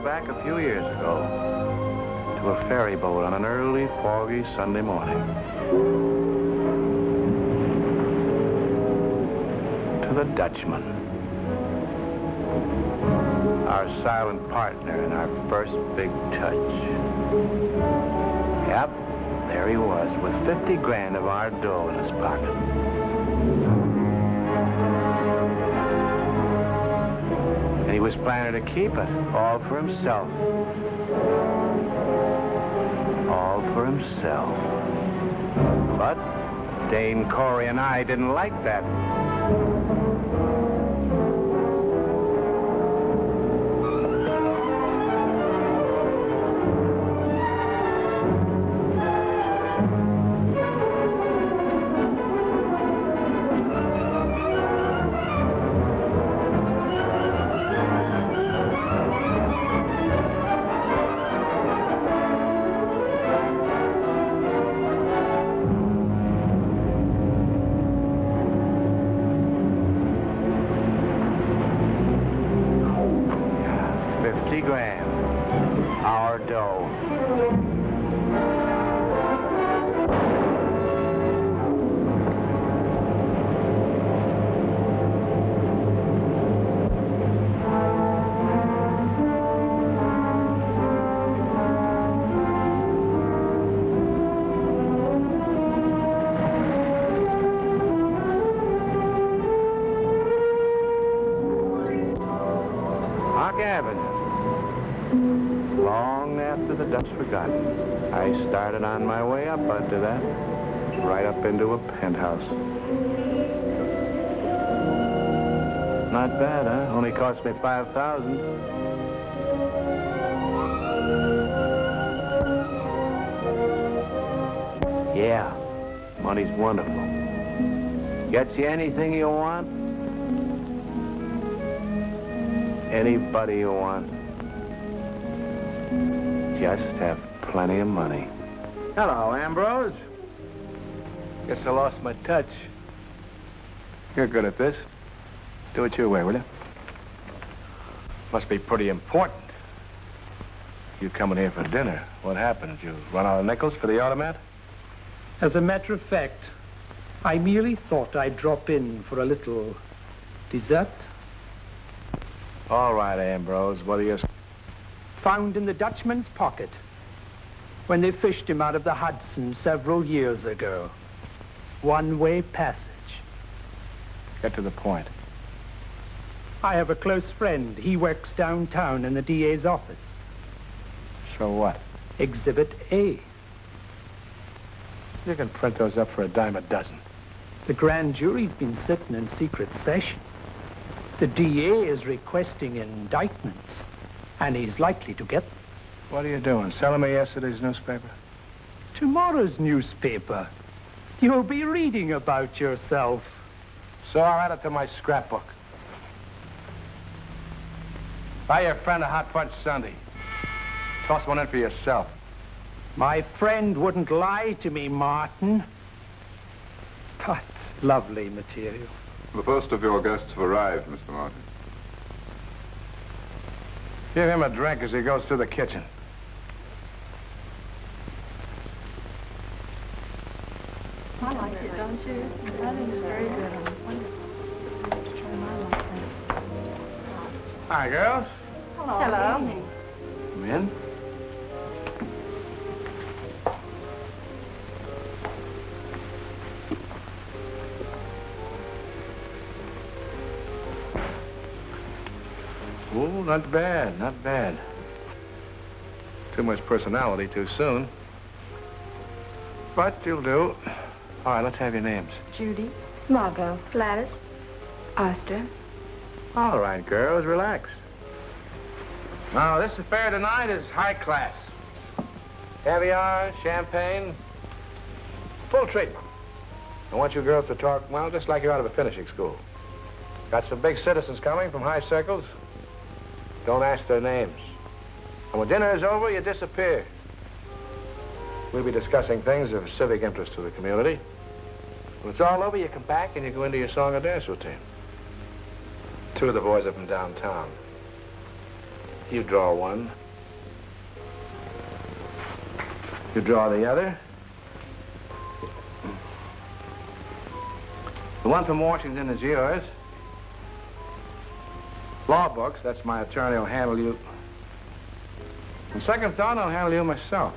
back a few years ago to a ferry boat on an early, foggy Sunday morning. To the Dutchman, our silent partner in our first big touch. Yep, there he was with 50 grand of our dough in his pocket. And he was planning to keep it, all for himself. All for himself. But Dane, Cory, and I didn't like that. Long after the dust's forgotten, I started on my way up after that, right up into a penthouse. Not bad, huh? Only cost me $5,000. Yeah, money's wonderful. Gets you anything you want, anybody you want. Just have plenty of money. Hello, Ambrose. Guess I lost my touch. You're good at this. Do it your way, will you? Must be pretty important. You coming here for dinner. What happened? Did you run out of nickels for the automat? As a matter of fact, I merely thought I'd drop in for a little dessert. All right, Ambrose. What are you... Found in the Dutchman's pocket when they fished him out of the Hudson several years ago. One-way passage. Get to the point. I have a close friend. He works downtown in the DA's office. So what? Exhibit A. You can print those up for a dime a dozen. The grand jury's been sitting in secret session. The DA is requesting indictments, and he's likely to get them. What are you doing? Selling me yesterday's newspaper? Tomorrow's newspaper. You'll be reading about yourself. So I'll add it to my scrapbook. Buy your friend a hot fudge sundae. Toss one in for yourself. My friend wouldn't lie to me, Martin. But lovely material. The first of your guests have arrived, Mr. Martin. Give him a drink as he goes through the kitchen. I like it, don't you? I think it's very good. Hi, girls. Hello. Come in. Oh, not bad, not bad. Too much personality too soon. But you'll do. All right, let's have your names. Judy. Margot. Gladys. Oster. All right, girls, relax. Now, this affair tonight is high class. Caviar, champagne, full treatment. I want you girls to talk, well, just like you're out of a finishing school. Got some big citizens coming from high circles. Don't ask their names. And when dinner is over, you disappear. We'll be discussing things of civic interest to the community. When it's all over, you come back and you go into your song and dance routine. Two of the boys are from downtown. You draw one. You draw the other. The one from Washington is yours. Lawbooks, that's my attorney, will handle you. On second thought, I'll handle you myself.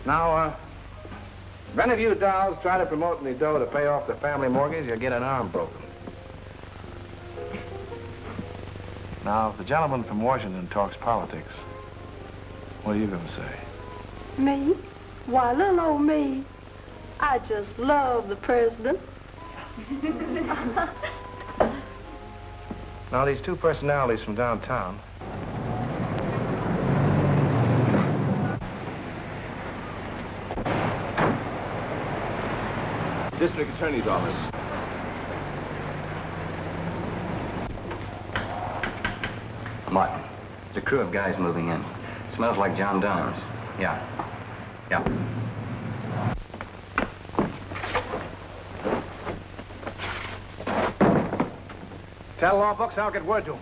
Now, if any of you dolls try to promote any dough to pay off the family mortgage, you'll get an arm broken. Now, if the gentleman from Washington talks politics, what are you going to say? Me? Why, little old me. I just love the president. Now, these two personalities from downtown. District Attorney's Office. Martin, there's a crew of guys moving in. Smells like John Don's. Yeah. Tell Lawbooks I'll get word to him.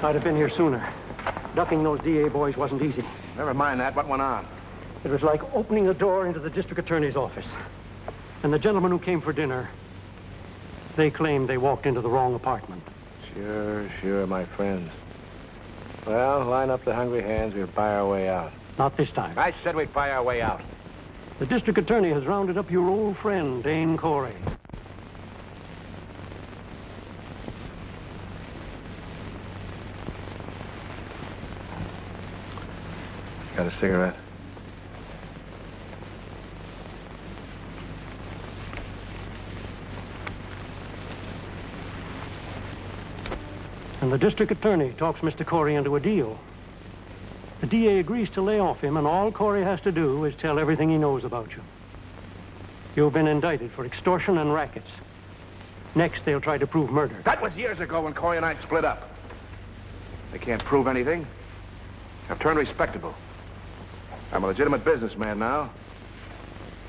I'd have been here sooner. Ducking those DA boys wasn't easy. Never mind that. What went on? It was like opening a door into the district attorney's office. And the gentlemen who came for dinner, they claimed they walked into the wrong apartment. Sure, my friends. Well, line up the hungry hands. We'll buy our way out. Not this time. I said we'd buy our way out. The district attorney has rounded up your old friend, Dane Cory. Got a cigarette? And the district attorney talks Mr. Cory into a deal. The DA agrees to lay off him, and all Cory has to do is tell everything he knows about you. You've been indicted for extortion and rackets. Next, they'll try to prove murder. That was years ago when Cory and I split up. They can't prove anything. I've turned respectable. I'm a legitimate businessman now.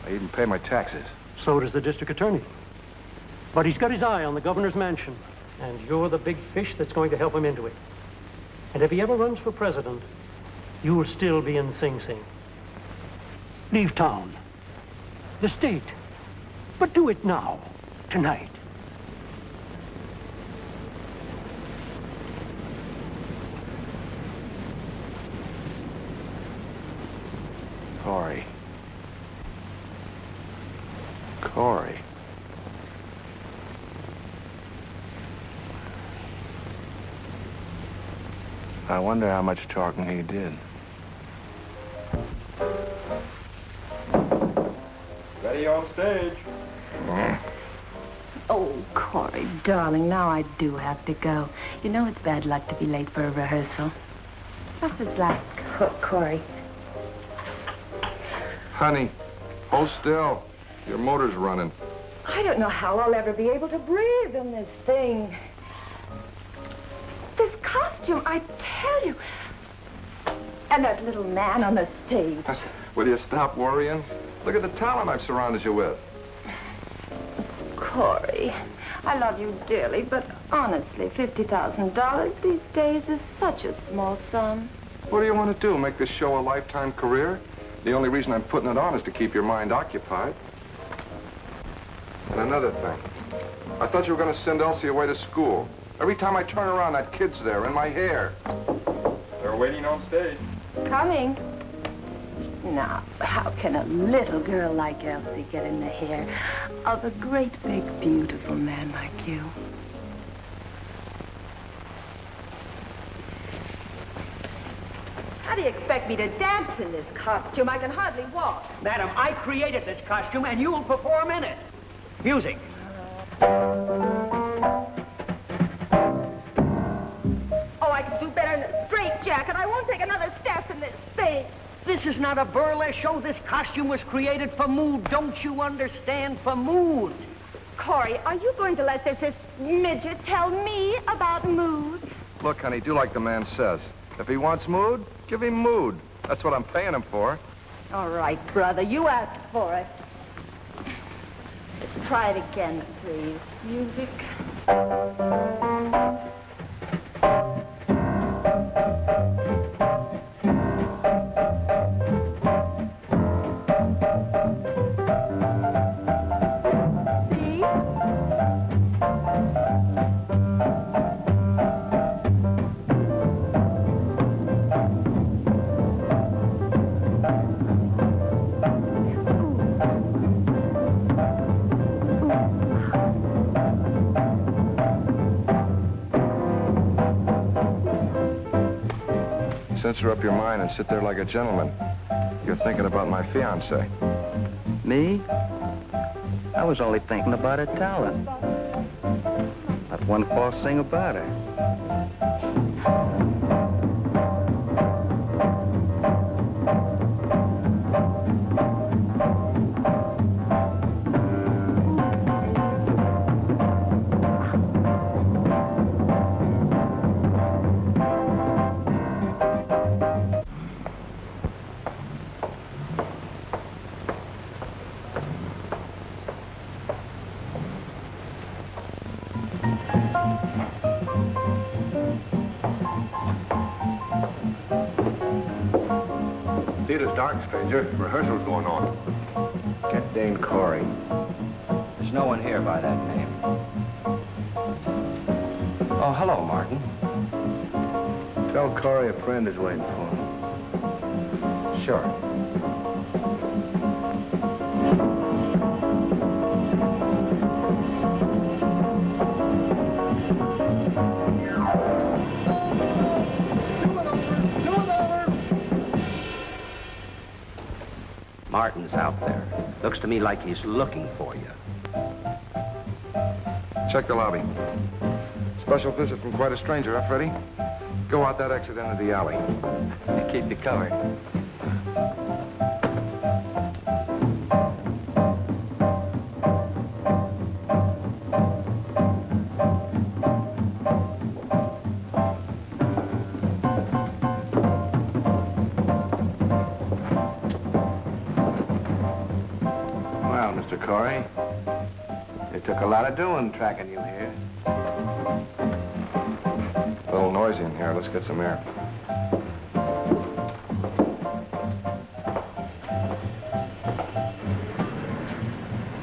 I even pay my taxes. So does the district attorney. But he's got his eye on the governor's mansion, and you're the big fish that's going to help him into it. And if he ever runs for president, you'll still be in Sing Sing. Leave town, the state, but do it now, tonight. Cory. I wonder how much talking he did. Ready on stage. Oh, Cory, darling, now I do have to go. You know it's bad luck to be late for a rehearsal. What's this last hook, Cory? Honey, hold still. Your motor's running. I don't know how I'll ever be able to breathe in this thing. This costume, I tell you. And that little man on the stage. Will you stop worrying? Look at the talent I've surrounded you with. Cory, I love you dearly, but honestly, $50,000 these days is such a small sum. What do you want to do, make this show a lifetime career? The only reason I'm putting it on is to keep your mind occupied. And another thing. I thought you were going to send Elsie away to school. Every time I turn around, that kid's there in my hair. They're waiting on stage. Coming. Now, how can a little girl like Elsie get in the hair of a great, big, beautiful man like you? How do you expect me to dance in this costume? I can hardly walk. Madam, I created this costume, and you'll perform in it. Music. Oh, I can do better in a straitjacket. I won't take another step in this thing. This is not a burlesque show. This costume was created for mood. Don't you understand? For mood. Cory, are you going to let this midget tell me about mood? Look, honey, do like the man says. If he wants mood, give him mood. That's what I'm paying him for. All right, brother, you asked for it. Let's try it again, please. Music. Censor up your mind and sit there like a gentleman. You're thinking about my fiancée. Me? I was only thinking about her talent. Not one false thing about her. Theater's dark, stranger. Rehearsal's going on. Get Dane Cory. There's no one here by that name. Oh, hello, Martin. Tell Cory a friend is waiting for him. Sure. Martin's out there. Looks to me like he's looking for you. Check the lobby. Special visit from quite a stranger, huh, Freddie? Go out that exit into the alley. Keep you covered. Well, Mr. Cory, it took a lot of doing tracking you here. A little noisy in here. Let's get some air.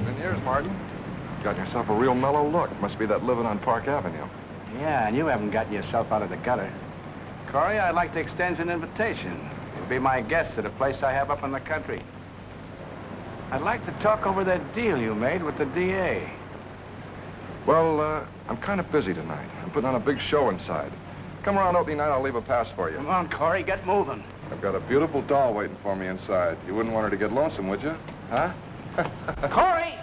Been years, Martin. Got yourself a real mellow look. Must be that living on Park Avenue. Yeah, and you haven't gotten yourself out of the gutter. Cory, I'd like to extend you an invitation. You'll be my guest at a place I have up in the country. I'd like to talk over that deal you made with the DA. Well, I'm kind of busy tonight. I'm putting on a big show inside. Come around opening night, I'll leave a pass for you. Come on, Cory, get moving. I've got a beautiful doll waiting for me inside. You wouldn't want her to get lonesome, would you? Huh? Cory!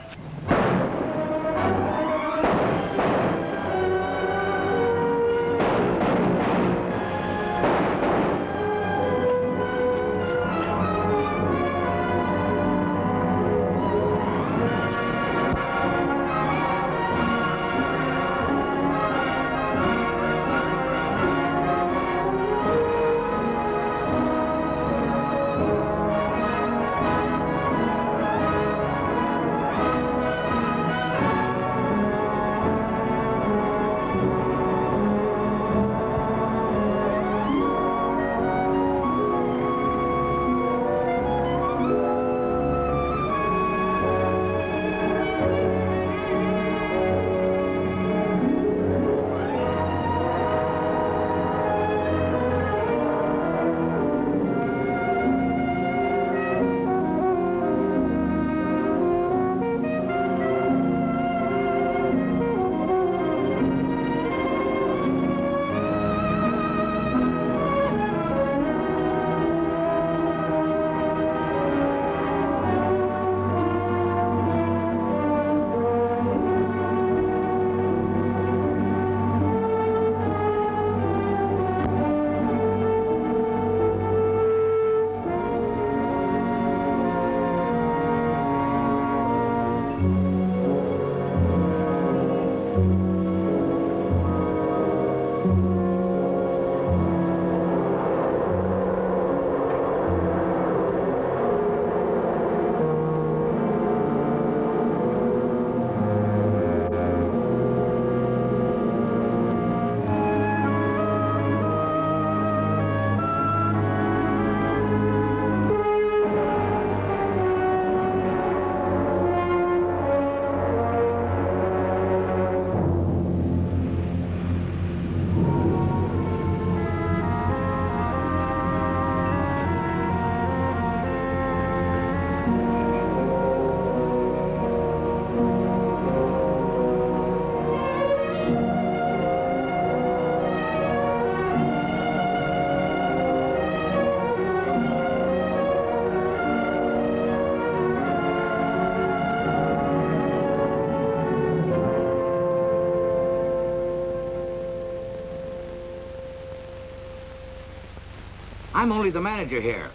I'm only the manager here.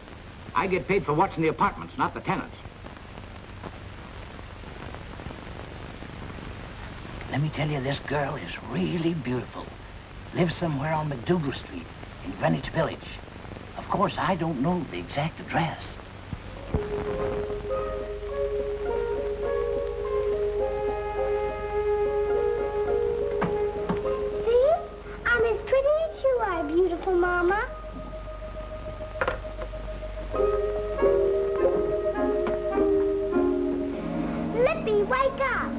I get paid for watching the apartments, not the tenants. Let me tell you, this girl is really beautiful. Lives somewhere on McDougal Street in Greenwich Village. Of course, I don't know the exact address. See? I'm as pretty as you are, beautiful Mama. Lippy, wake up!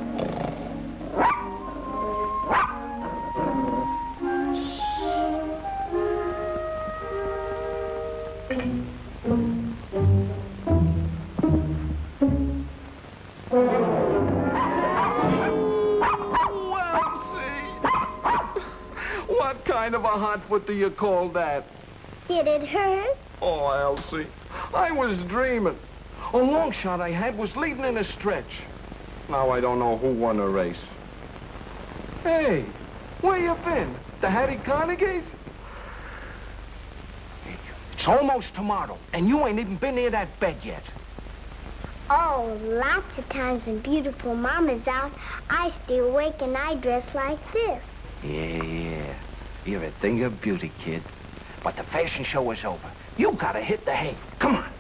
What kind of a hot foot do you call that? Did it hurt? Oh, Elsie, I was dreaming. A long shot I had was leading in a stretch. Now I don't know who won the race. Hey, where you been? The Hattie Carnegie's? It's almost tomorrow, and you ain't even been near that bed yet. Oh, lots of times when beautiful Mama's out, I stay awake and I dress like this. Yeah. You're a thing of beauty, kid. But the fashion show is over. You gotta hit the hay. Come on.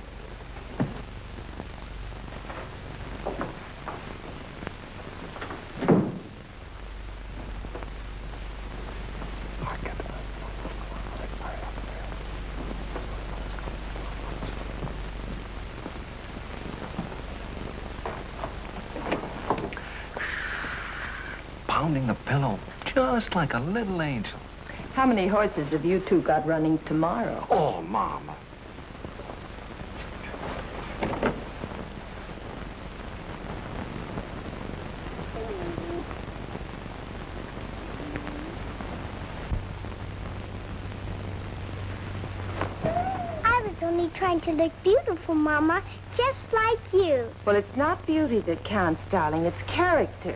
Pounding the pillow just like a little angel. How many horses have you two got running tomorrow? Oh, Mama. I was only trying to look beautiful, Mama, just like you. Well, it's not beauty that counts, darling. It's character.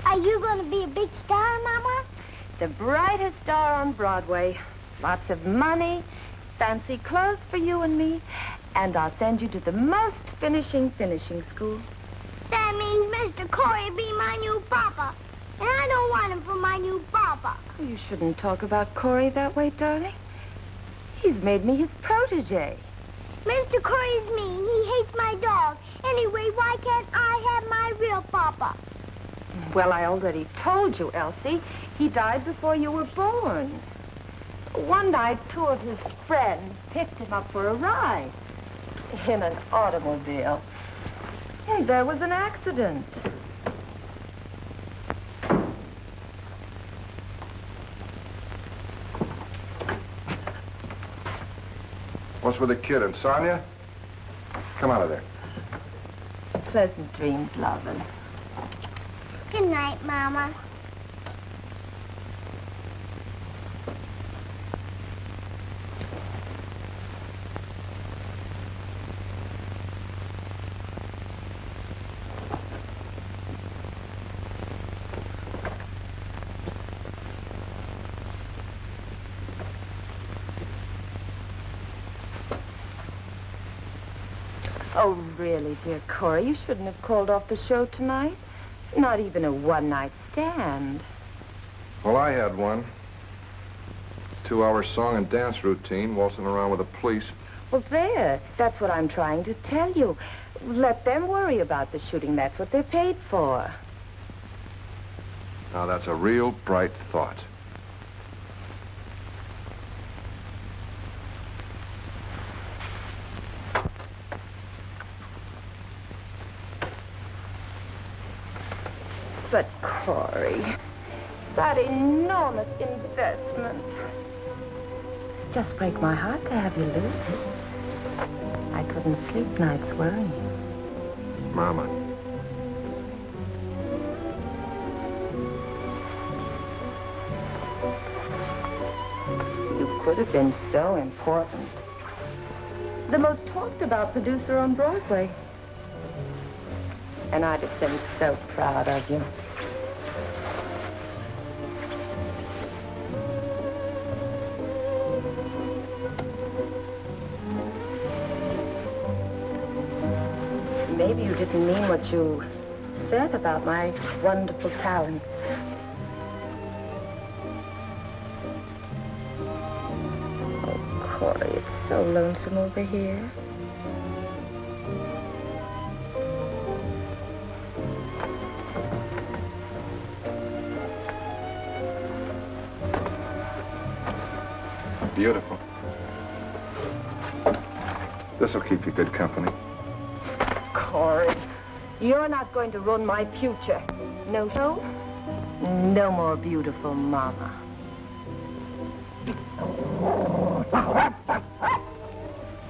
Are you going to be a big star, Mama? The brightest star on Broadway. Lots of money, fancy clothes for you and me, and I'll send you to the most finishing school. That means Mr. Cory will be my new papa. And I don't want him for my new papa. You shouldn't talk about Cory that way, darling. He's made me his protege. Mr. Cory's mean. He hates my dog. Anyway, why can't I have my real papa? Well, I already told you, Elsie. He died before you were born. One night, two of his friends picked him up for a ride in an automobile. And there was an accident. What's with the kid, insomnia? Come out of there. Pleasant dreams, lovin'. Good night, Mama. Oh, really, dear Cory, you shouldn't have called off the show tonight. Not even a one-night stand. Well, I had one. 2-hour song and dance routine, waltzing around with the police. Well, there. That's what I'm trying to tell you. Let them worry about the shooting. That's what they're paid for. Now, that's a real bright thought. But, Cory, that enormous investment. Just break my heart to have you lose it. I couldn't sleep nights worrying. Mama. You could have been so important. The most talked about producer on Broadway. And I'd have been so proud of you. didn't mean what you said about my wonderful talent. Oh, Cory, it's so lonesome over here. Beautiful. This'll keep you good company. Cory, you're not going to ruin my future. No, no? No more beautiful mama.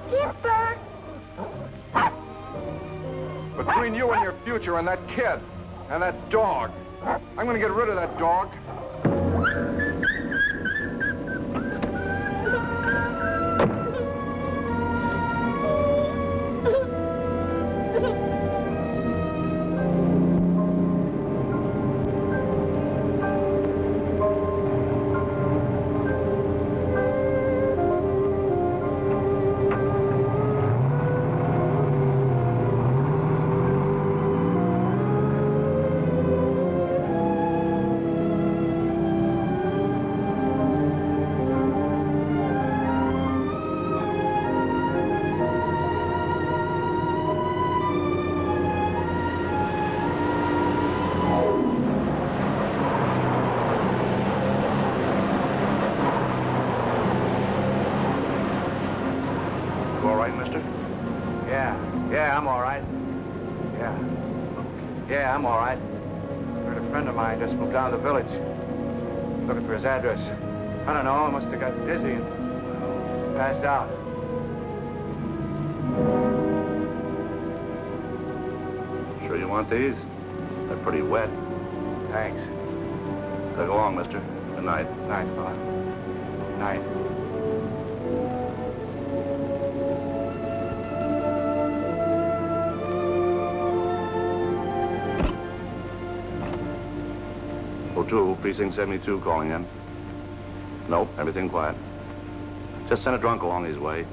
Skipper! Between you and your future and that kid and that dog, I'm going to get rid of that dog. I'm all right. Yeah, I'm all right. Heard a friend of mine just moved down to the village. Looking for his address. I don't know, must have got dizzy and passed out. Sure you want these? They're pretty wet. Thanks. So go along, mister. Good night. Night, fella. Night. O2, Precinct 72 calling in. Nope, everything quiet. Just sent a drunk along his way.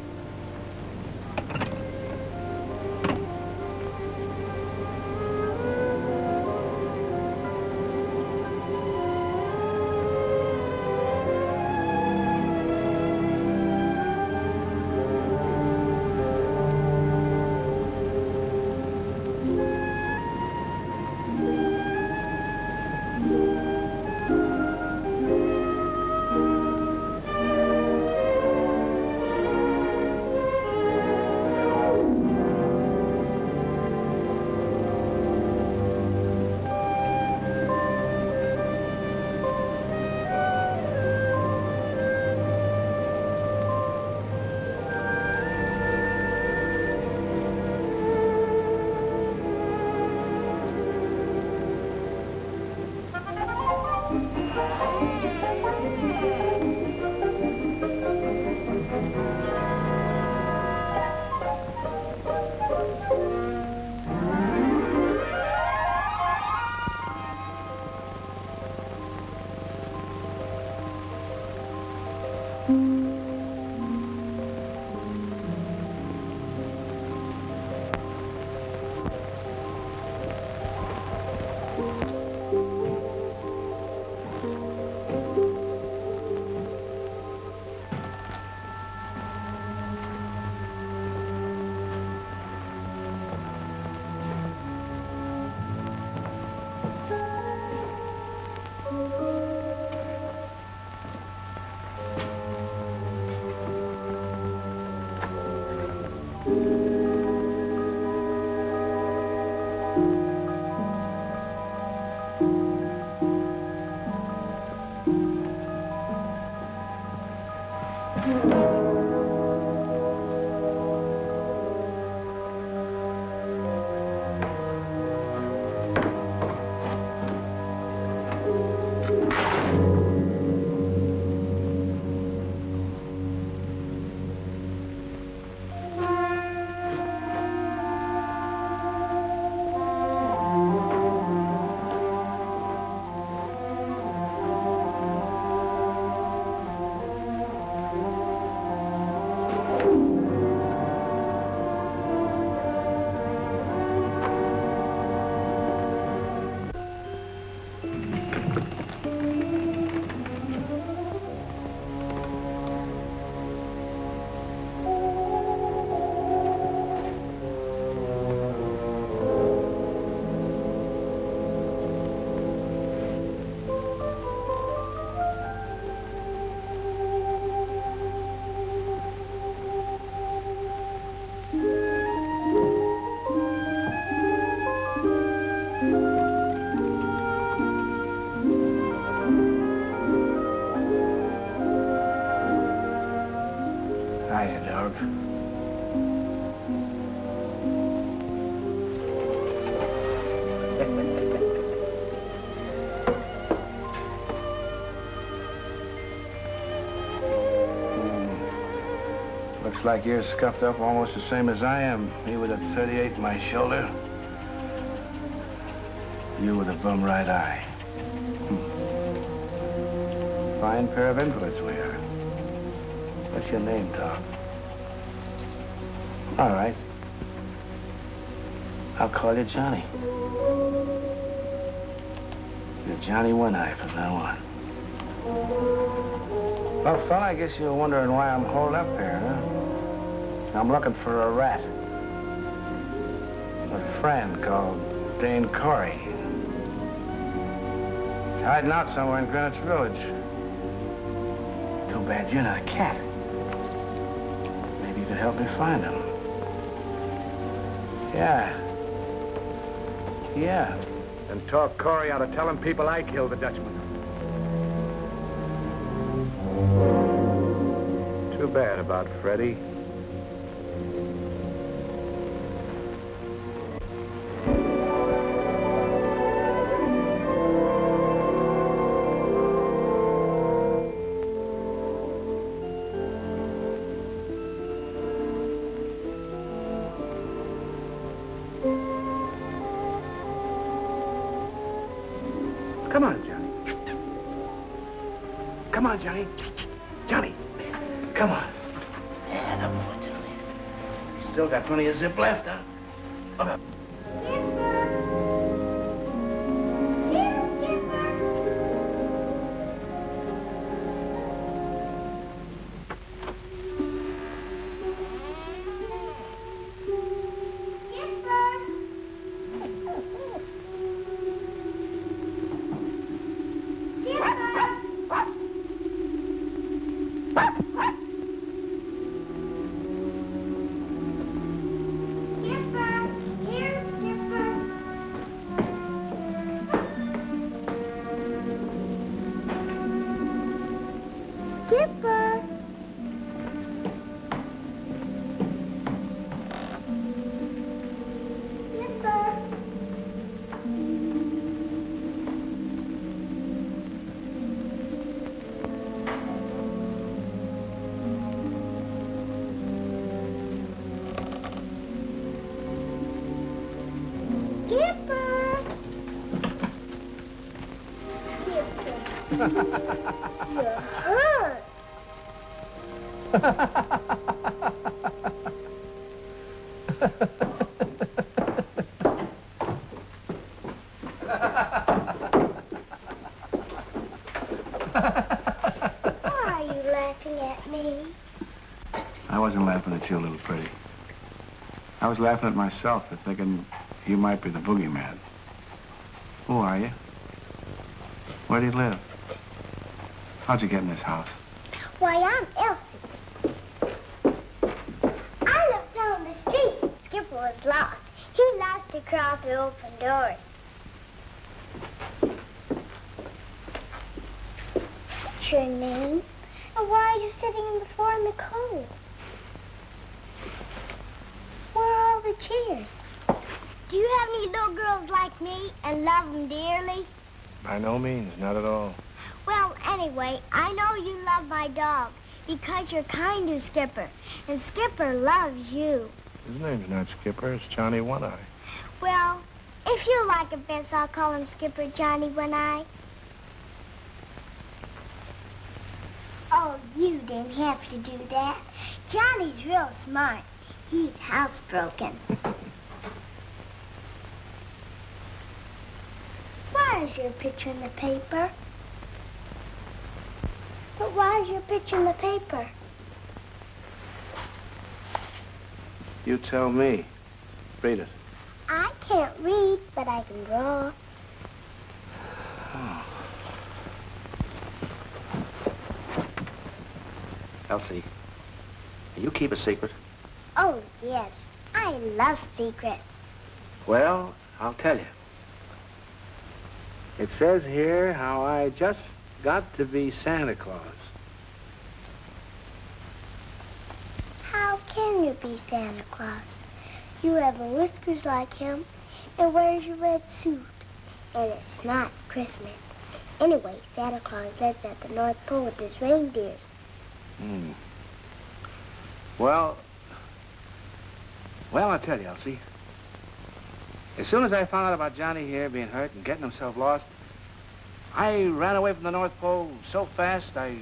Hiya, dog. Looks like you're scuffed up almost the same as I am. Me with a 38 in my shoulder. You with a bum right eye. Fine pair of invalids we are. What's your name, Tom? All right. I'll call you Johnny. You're Johnny One-Eye from now on. Well, fella, I guess you're wondering why I'm holed up here, huh? I'm looking for a rat. A friend called Dane Cory. He's hiding out somewhere in Greenwich Village. Too bad you're not a cat. Maybe you could help me find him. Yeah. And talk Cory out of telling people I killed the Dutchman. Too bad about Freddie. Come on, Johnny. Come on, Johnny. Johnny, come on. Yeah, no more, Johnny. Still got plenty of zip left, huh? I wasn't laughing at you, little pretty. I was laughing at myself for thinking you might be the boogeyman. Who are you? Where do you live? How'd you get in this house? Why, I'm Elsie. I looked down the street. Skipper was lost. He lost across the open doors. What's your name? And why are you sitting on the floor in the cold? Where are all the chairs? Do you have any little girls like me and love them dearly? By no means, not at all. Well, anyway, I know you love my dog because you're kind to Skipper, and Skipper loves you. His name's not Skipper, it's Johnny One-Eye. Well, if you like it best, I'll call him Skipper Johnny One-Eye. Oh, you didn't have to do that. Johnny's real smart. He's housebroken. Why is your picture in the paper? But why is your picture in the paper? You tell me. Read it. I can't read, but I can draw. Oh. Elsie, you keep a secret? Oh, yes. I love secrets. Well, I'll tell you. It says here how I just got to be Santa Claus. can you be Santa Claus? You have whiskers like him and wears your red suit. And it's not Christmas. Anyway, Santa Claus lives at the North Pole with his reindeers. Well, I'll tell you, Elsie. As soon as I found out about Johnny here being hurt and getting himself lost, I ran away from the North Pole so fast I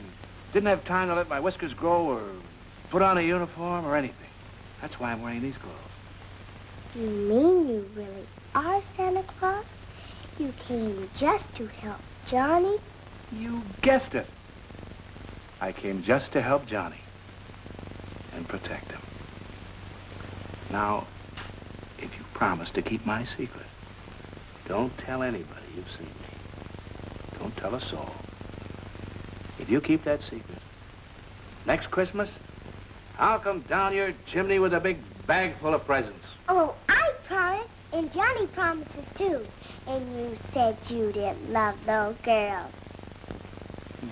didn't have time to let my whiskers grow or put on a uniform or anything. That's why I'm wearing these clothes. You mean you really are Santa Claus? You came just to help Johnny? You guessed it. I came just to help Johnny and protect him. Now, if you promise to keep my secret, don't tell anybody you've seen me. Don't tell a soul. If you keep that secret, next Christmas, I'll come down your chimney with a big bag full of presents. Oh, I promise, and Johnny promises too. And you said you didn't love those girls.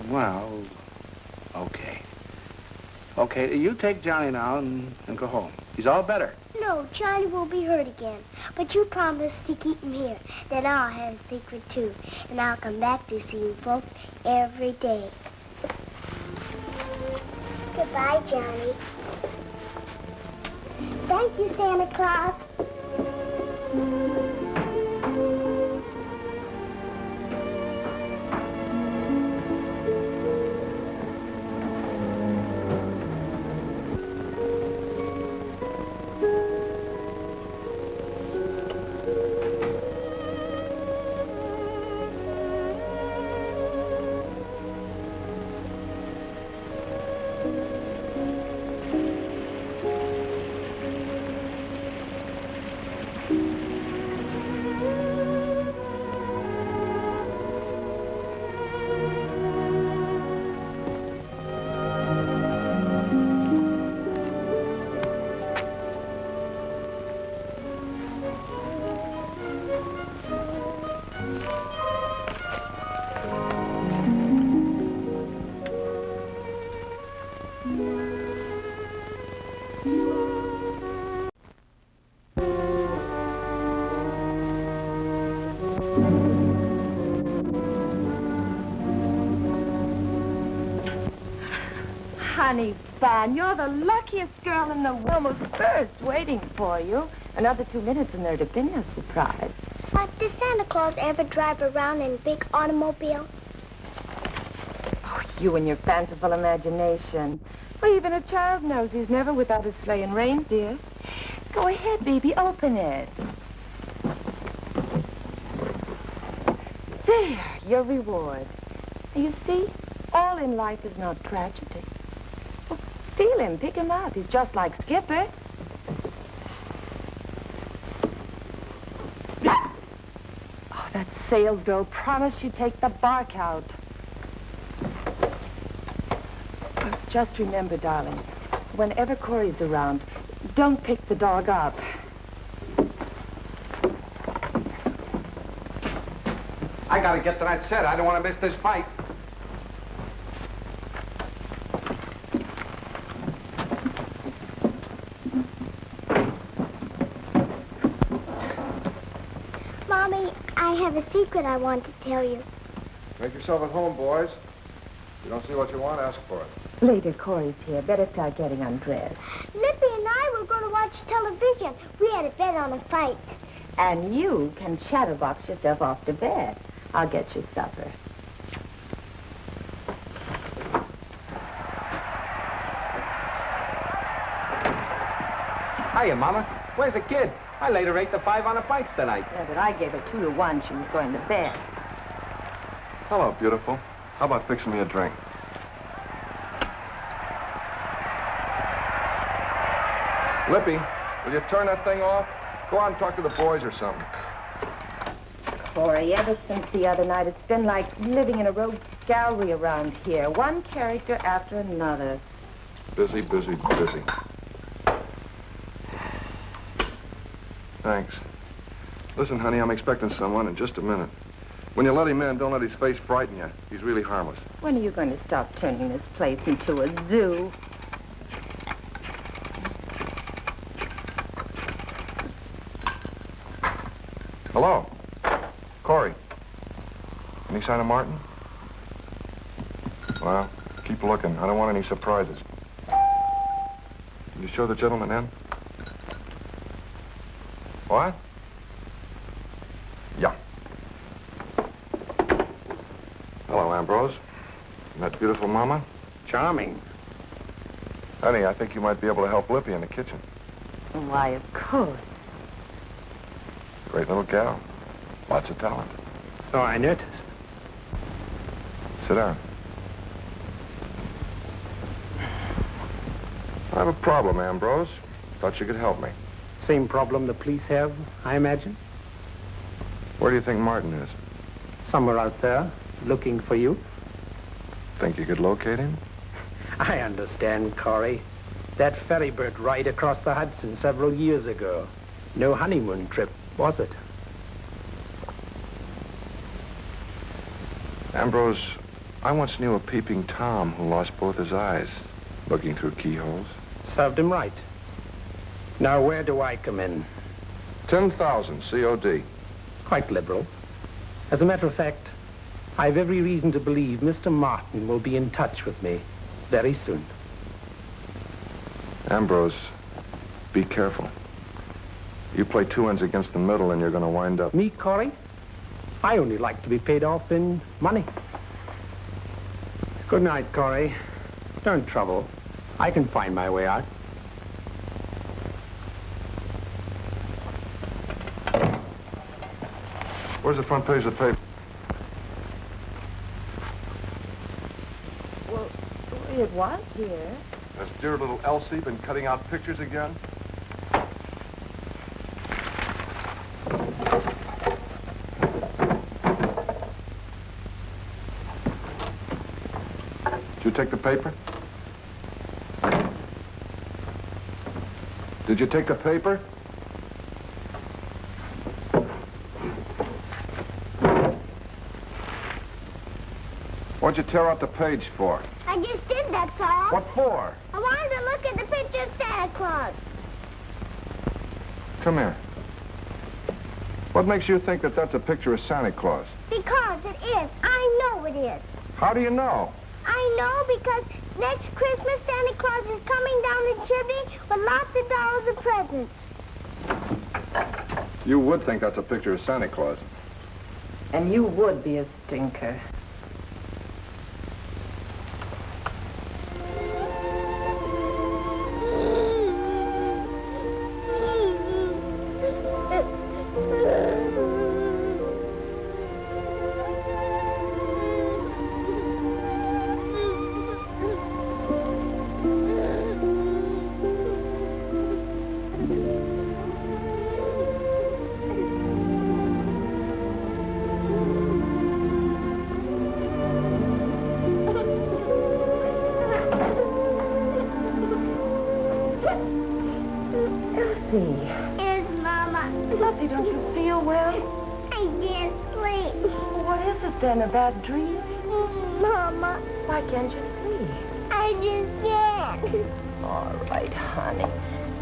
Well, okay. Okay, you take Johnny now and go home. He's all better. No, Johnny will be hurt again. But you promised to keep him here. Then I'll have a secret too. And I'll come back to see you folks every day. Goodbye, Johnny. Thank you, Santa Claus. Honey bun, you're the luckiest girl in the world. Almost birds waiting for you. Another 2 minutes and there'd have been no surprise. Does Santa Claus ever drive around in a big automobile? Oh, you and your fanciful imagination. Well, even a child knows he's never without a sleigh and reindeer. Go ahead, baby, open it. There, your reward. You see, all in life is not tragedy. Well, feel him, pick him up. He's just like Skipper. Oh, that sales girl promised she'd take the bark out. Oh, just remember, darling, whenever Cory's around, don't pick the dog up. I gotta get to that set. I don't want to miss this fight. Mommy, I have a secret I want to tell you. Make yourself at home, boys. If you don't see what you want, ask for it. Later, Cory's here. Better start getting undressed. Lippy and I were going to watch television. We had a bet on a fight. And you can chatterbox yourself off to bed. I'll get you supper. Hiya, Mama. Where's the kid? I laid her 8-5 on the fights tonight. Yeah, but I gave her 2-1. She was going to bed. Hello, beautiful. How about fixing me a drink? Lippy, will you turn that thing off? Go out and talk to the boys or something. Cory, ever since the other night, it's been like living in a rogue gallery around here. One character after another. Busy, busy, busy. Thanks. Listen, honey, I'm expecting someone in just a minute. When you let him in, don't let his face frighten you. He's really harmless. When are you going to stop turning this place into a zoo? Hello. Cory. Any sign of Martin? Well, keep looking. I don't want any surprises. Can you show the gentleman in? What? Yeah. Hello, Ambrose. And that beautiful mama? Charming. Honey, I think you might be able to help Lippy in the kitchen. Why, of course. Great little gal. Lots of talent. So I noticed. Sit down. I have a problem, Ambrose. Thought you could help me. Same problem the police have, I imagine. Where do you think Martin is? Somewhere out there, looking for you. Think you could locate him? I understand, Cory. That ferryboat ride across the Hudson several years ago. No honeymoon trip, was it? Ambrose, I once knew a peeping Tom who lost both his eyes, looking through keyholes. Served him right. Now, where do I come in? 10,000 COD. Quite liberal. As a matter of fact, I've every reason to believe Mr. Martin will be in touch with me very soon. Ambrose, be careful. You play two ends against the middle and you're going to wind up... Me, Cory? I only like to be paid off in money. Good night, Cory. Don't trouble. I can find my way out. Where's the front page of the paper? Well, it was here. Has dear little Elsie been cutting out pictures again? Did you take the paper? Did you take the paper? What'd you tear out the page for? I just did, that's all. What for? I wanted to look at the picture of Santa Claus. Come here. What makes you think that that's a picture of Santa Claus? Because it is. I know it is. How do you know? I know because next Christmas Santa Claus is coming down the chimney with lots of dollars of presents. You would think that's a picture of Santa Claus. And you would be a stinker. Then a bad dream? Mama. Why can't you sleep? I just can't. All right, honey.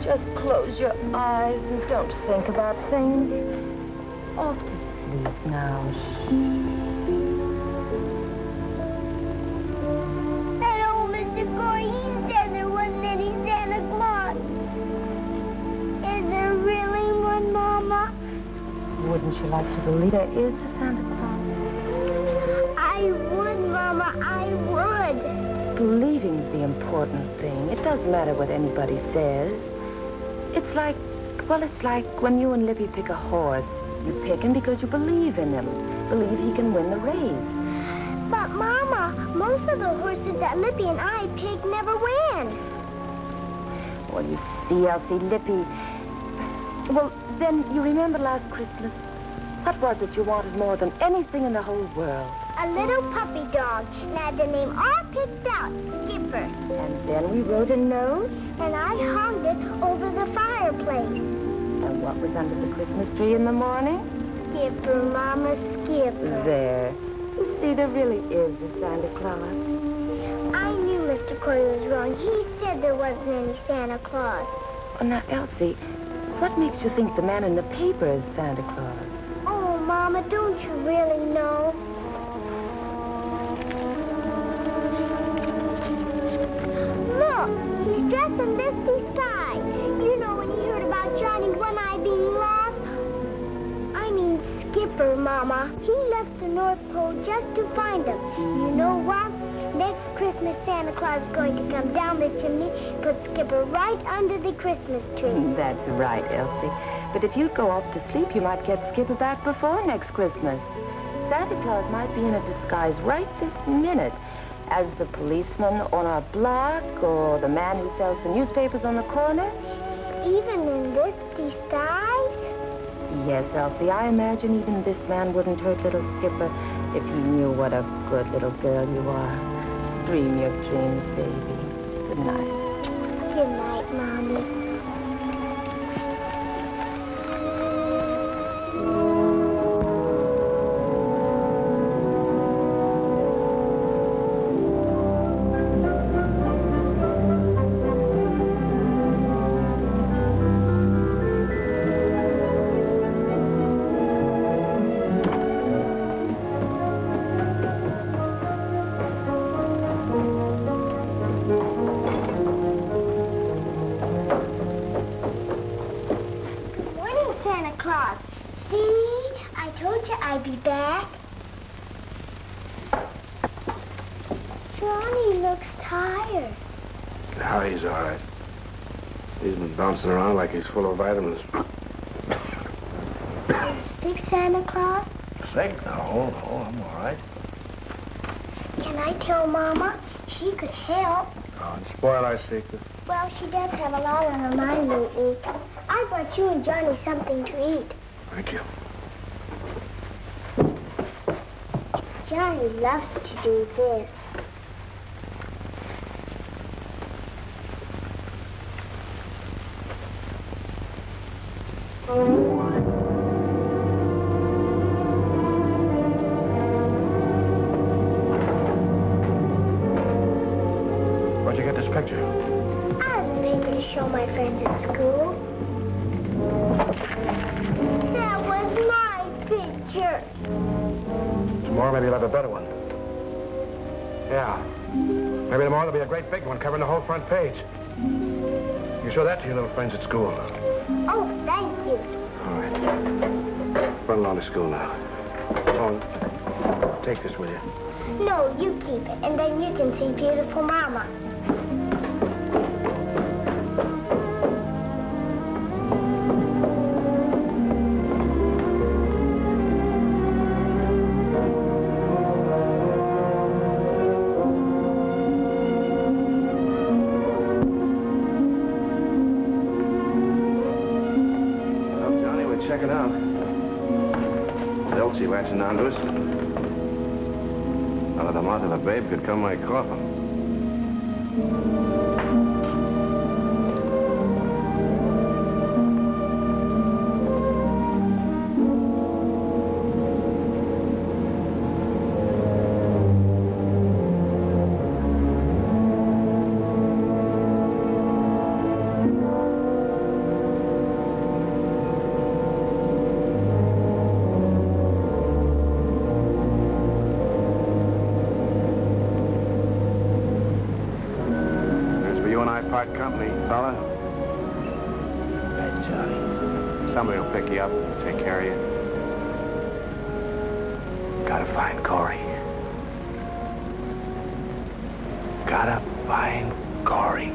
Just close your eyes and don't think about things. Off to sleep now. That old Mr. Cory, he said there wasn't any Santa Claus. Is there really one, Mama? Wouldn't you like to believe there is a Santa Claus? I would, Mama, I would. Believing's the important thing. It doesn't matter what anybody says. It's like when you and Lippy pick a horse. You pick him because you believe in him. Believe he can win the race. But, Mama, most of the horses that Lippy and I picked never win. Well, you see, Elsie, Lippy... Well, then, you remember last Christmas? What was it you wanted more than anything in the whole world? A little puppy dog, and I had the name all picked out, Skipper. And then we wrote a note? And I hung it over the fireplace. And what was under the Christmas tree in the morning? Skipper, Mama, Skipper. There. You see, there really is a Santa Claus. I knew Mr. Cory was wrong. He said there wasn't any Santa Claus. Oh, now, Elsie, what makes you think the man in the paper is Santa Claus? Oh, Mama, don't you really know? Look, he's dressed in misty sky. You know when he heard about Johnny One-Eye being lost? I mean Skipper, Mama. He left the North Pole just to find him. You know what? Next Christmas, Santa Claus is going to come down the chimney, put Skipper right under the Christmas tree. That's right, Elsie. But if you go off to sleep, you might get Skipper back before next Christmas. Santa Claus might be in a disguise right this minute as the policeman on our block or the man who sells the newspapers on the corner. Even in this disguise? Yes, Elsie, I imagine even this man wouldn't hurt little Skipper if he knew what a good little girl you are. Dream your dreams, baby. Good night. Good night, Mommy. Bouncing around like he's full of vitamins. Sick, Santa Claus? Sick? No, I'm all right. Can I tell Mama? She could help. Oh, and spoil our secret. Well, she does have a lot on her mind lately. I brought you and Johnny something to eat. Thank you. Johnny loves to do this. Where'd you get this picture? I have a paper to show my friends at school. That was my picture. Tomorrow maybe you'll have a better one. Yeah. Maybe tomorrow there'll be a great big one covering the whole front page. You show that to your little friends at school. Oh, thank you. All right. Run along to school now. Oh, take this with you. No, you keep it, and then you can see beautiful Mama. Check it out. Elsie latching onto us. Out of the mouth of a babe could come my coffin. Part company, fella. Hey, Johnny. Somebody will pick you up and take care of you. Gotta find Cory. Gotta find Cory.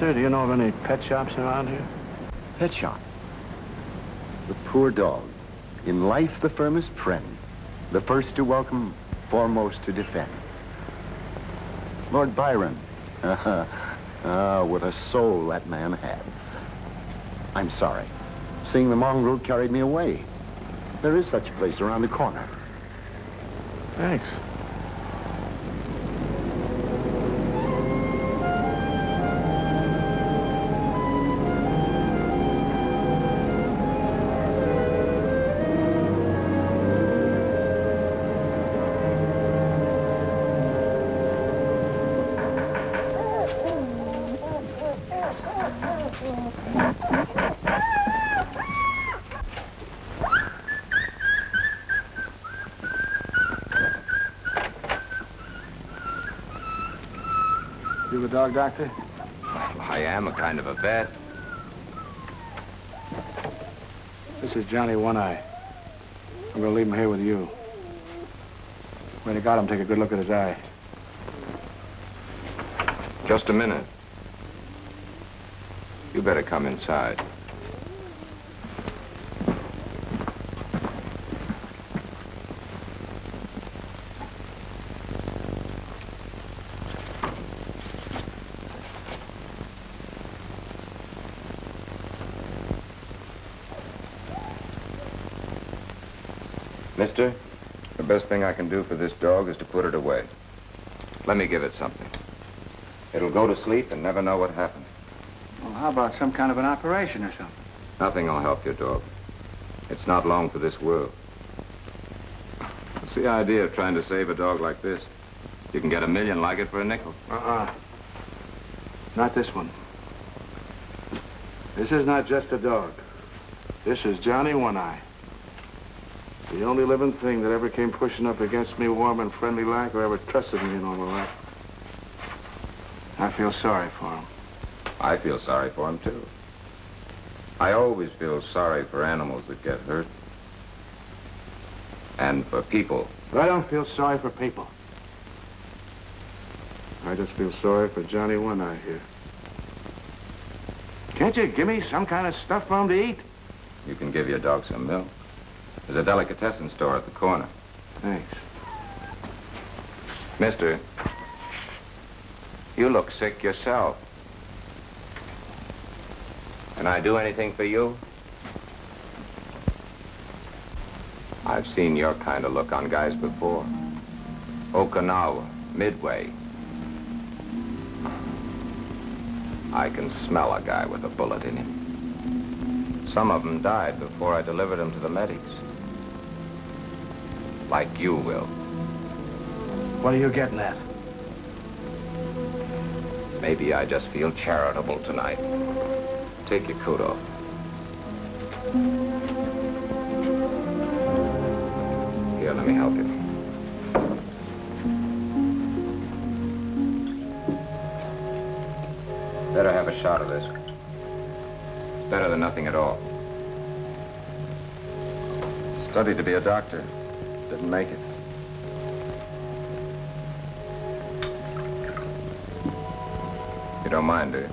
Do you know of any pet shops around here? pet shop. The poor dog, in life the firmest friend, the first to welcome, foremost to defend. Lord Byron, what a soul that man had. I'm sorry. Seeing the mongrel carried me away. There is such a place around the corner. Thanks. You the dog doctor? Well, I am a kind of a vet. This is Johnny One-Eye. I'm gonna leave him here with you. When you got him, take a good look at his eye. Just a minute. You better come inside. Mister, the best thing I can do for this dog is to put it away. Let me give it something. It'll go to sleep and never know what happened. Well, how about some kind of an operation or something? Nothing will help your dog. It's not long for this world. What's the idea of trying to save a dog like this? You can get 1 million like it for a nickel. Not this one. This is not just a dog. This is Johnny One-Eye. The only living thing that ever came pushing up against me warm and friendly like or ever trusted me in all my life. I feel sorry for him. I feel sorry for him, too. I always feel sorry for animals that get hurt. And for people. But I don't feel sorry for people. I just feel sorry for Johnny One-Eye here. Can't you give me some kind of stuff for him to eat? You can give your dog some milk. There's a delicatessen store at the corner. Thanks. Mister, you look sick yourself. Can I do anything for you? I've seen your kind of look on guys before. Okinawa, Midway. I can smell a guy with a bullet in him. Some of them died before I delivered them to the medics. Like you will. What are you getting at? Maybe I just feel charitable tonight. Take your coat off. Here, let me help you. Better have a shot of this. It's better than nothing at all. Studied to be a doctor. Didn't make it. You don't mind, do you?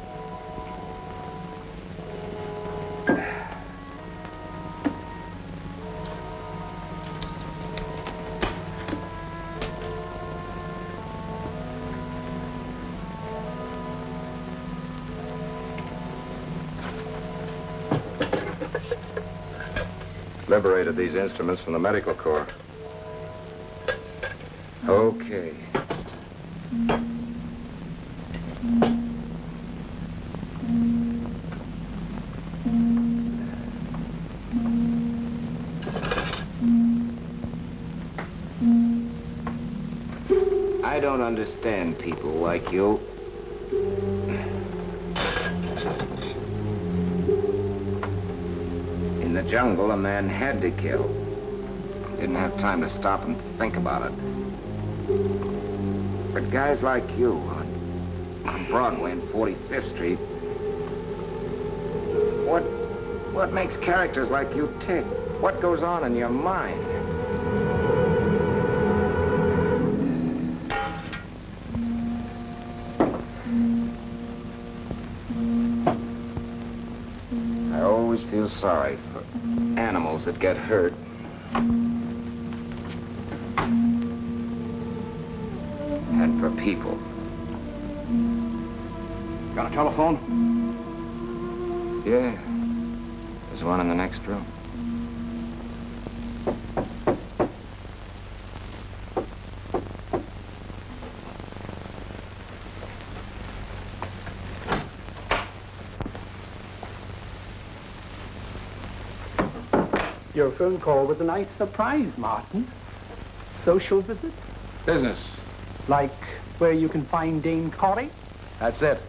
Liberated these instruments from the medical corps. Okay. I don't understand people like you. In the jungle, a man had to kill. Didn't have time to stop and think about it. But guys like you on Broadway and 45th Street, what makes characters like you tick? What goes on in your mind? I sorry for animals that get hurt. And for people. Got a telephone? Yeah. There's one in the next room. Your phone call was a nice surprise, Martin. Social visit? Business. Like where you can find Dane Cory? That's it.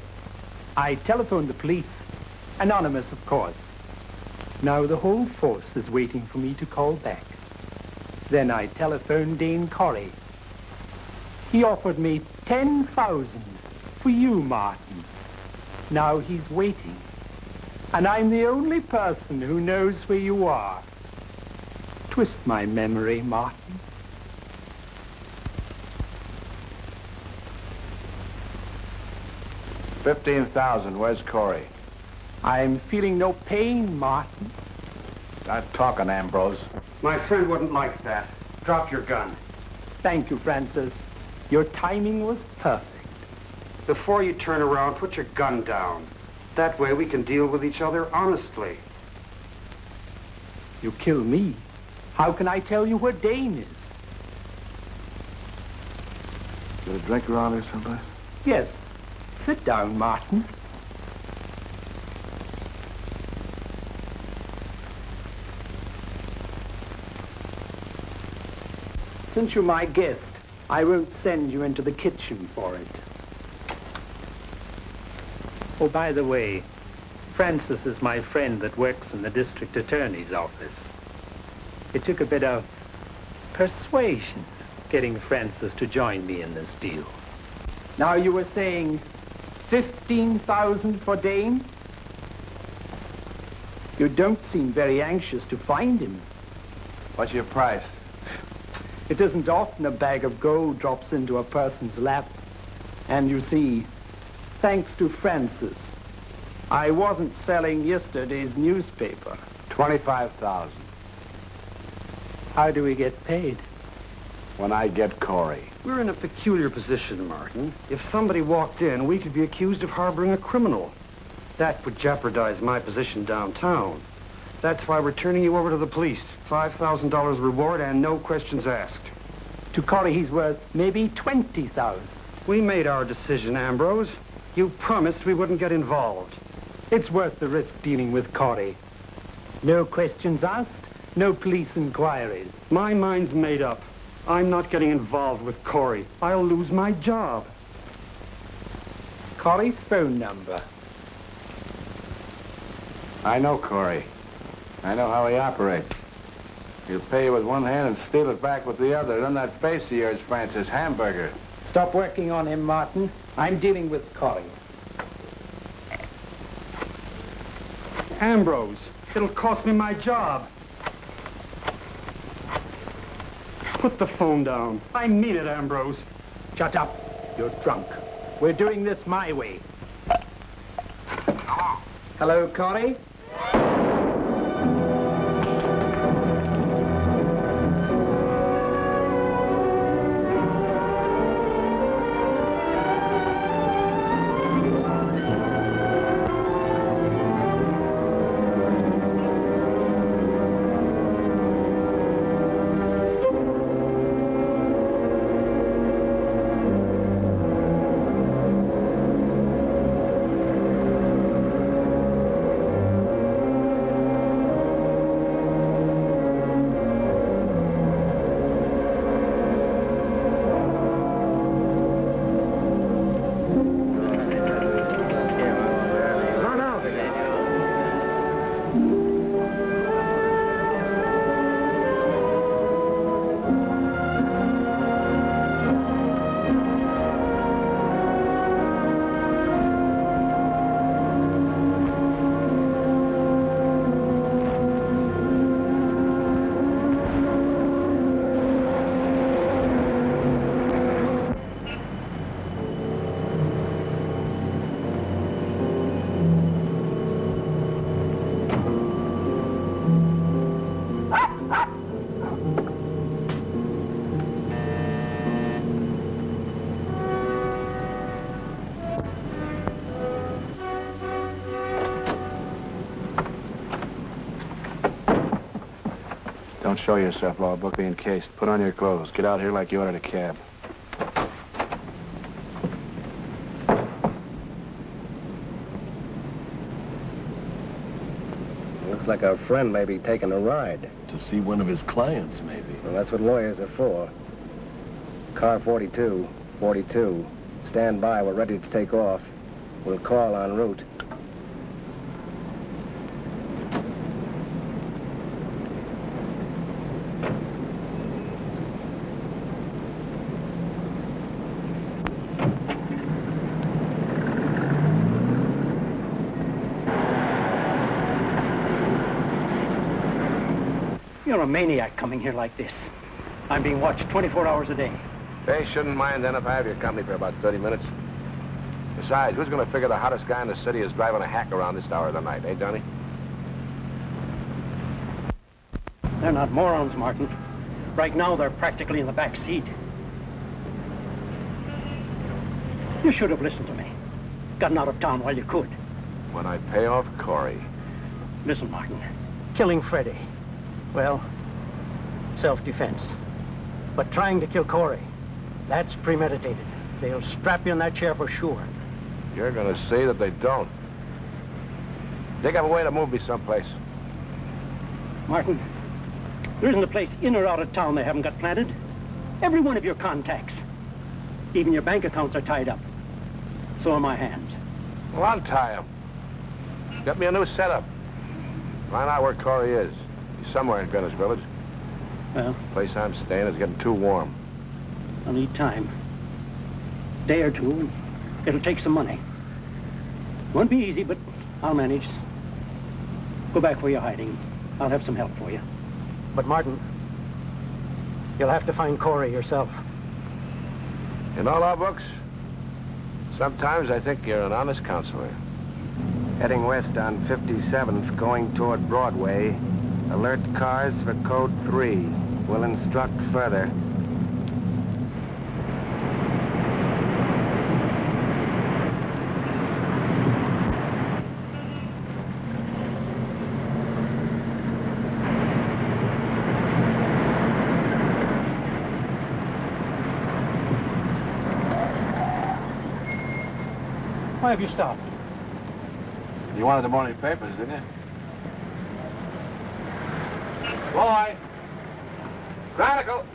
I telephoned the police. Anonymous, of course. Now the whole force is waiting for me to call back. Then I telephoned Dane Cory. He offered me 10,000 for you, Martin. Now he's waiting. And I'm the only person who knows where you are. Twist my memory, Martin. $15,000. Where's Cory? I'm feeling no pain, Martin. Start talking, Ambrose. My friend wouldn't like that. Drop your gun. Thank you, Francis. Your timing was perfect. Before you turn around, put your gun down. That way we can deal with each other honestly. You kill me. How can I tell you where Dane is? Get a drink around here someplace? Yes. Sit down, Martin. Since you're my guest, I won't send you into the kitchen for it. Oh, by the way, Francis is my friend that works in the district attorney's office. It took a bit of persuasion getting Francis to join me in this deal. Now, you were saying 15,000 for Dane? You don't seem very anxious to find him. What's your price? It isn't often a bag of gold drops into a person's lap. And you see, thanks to Francis, I wasn't selling yesterday's newspaper. 25,000. How do we get paid? When I get Cory. We're in a peculiar position, Martin. If somebody walked in, we could be accused of harboring a criminal. That would jeopardize my position downtown. That's why we're turning you over to the police. $5,000 reward and no questions asked. To Cory, he's worth maybe 20,000. We made our decision, Ambrose. You promised we wouldn't get involved. It's worth the risk dealing with Cory. No questions asked, no police inquiries. My mind's made up. I'm not getting involved with Cory. I'll lose my job. Cory's phone number. I know Cory. I know how he operates. He'll pay you with one hand and steal it back with the other. And that face of yours, Francis, hamburger. Stop working on him, Martin. I'm dealing with Cory. Ambrose, it'll cost me my job. Put the phone down. I mean it, Ambrose. Shut up. You're drunk. We're doing this my way. Hello. Hello, Cory? Don't show yourself, Lawbook. Be encased. Put on your clothes. Get out here like you ordered a cab. Looks like our friend may be taking a ride. To see one of his clients, maybe. Well, that's what lawyers are for. Car 42, 42. Stand by. We're ready to take off. We'll call en route. You're a maniac coming here like this. I'm being watched 24 hours a day. They shouldn't mind then if I have your company for about 30 minutes. Besides, who's going to figure the hottest guy in the city is driving a hack around this hour of the night, eh, Johnny? They're not morons, Martin. Right now, they're practically in the back seat. You should have listened to me. Gotten out of town while you could. When I pay off Cory. Listen, Martin. Killing Freddie. Well, self-defense. But trying to kill Cory, that's premeditated. They'll strap you in that chair for sure. You're going to see that they don't. Dig up a way to move me someplace. Martin, there isn't a place in or out of town they haven't got planted. Every one of your contacts. Even your bank accounts are tied up. So are my hands. Well, untie him. Get me a new setup. Find out where Cory is. He's somewhere in Greenwich Village. Well? The place I'm staying is getting too warm. I'll need time. Day or two. It'll take some money. Won't be easy, but I'll manage. Go back where you're hiding. I'll have some help for you. But Martin, you'll have to find Cory yourself. You know, Lawbooks, sometimes I think you're an honest counselor. Heading west on 57th, going toward Broadway. Alert cars for code 3. We'll instruct further. Why have you stopped? You wanted the morning papers, didn't you? Boy! Radical!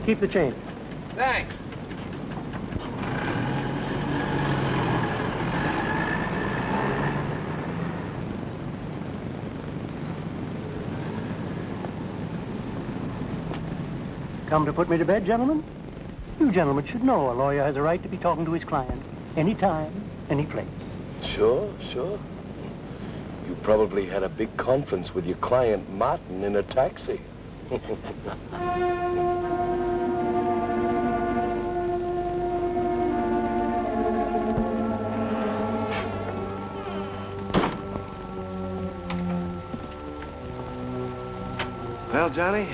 Keep the chain. Thanks. Come to put me to bed, gentlemen? You gentlemen should know a lawyer has a right to be talking to his client anytime, any place. Sure, sure. You probably had a big conference with your client, Martin, in a taxi. Well, Johnny,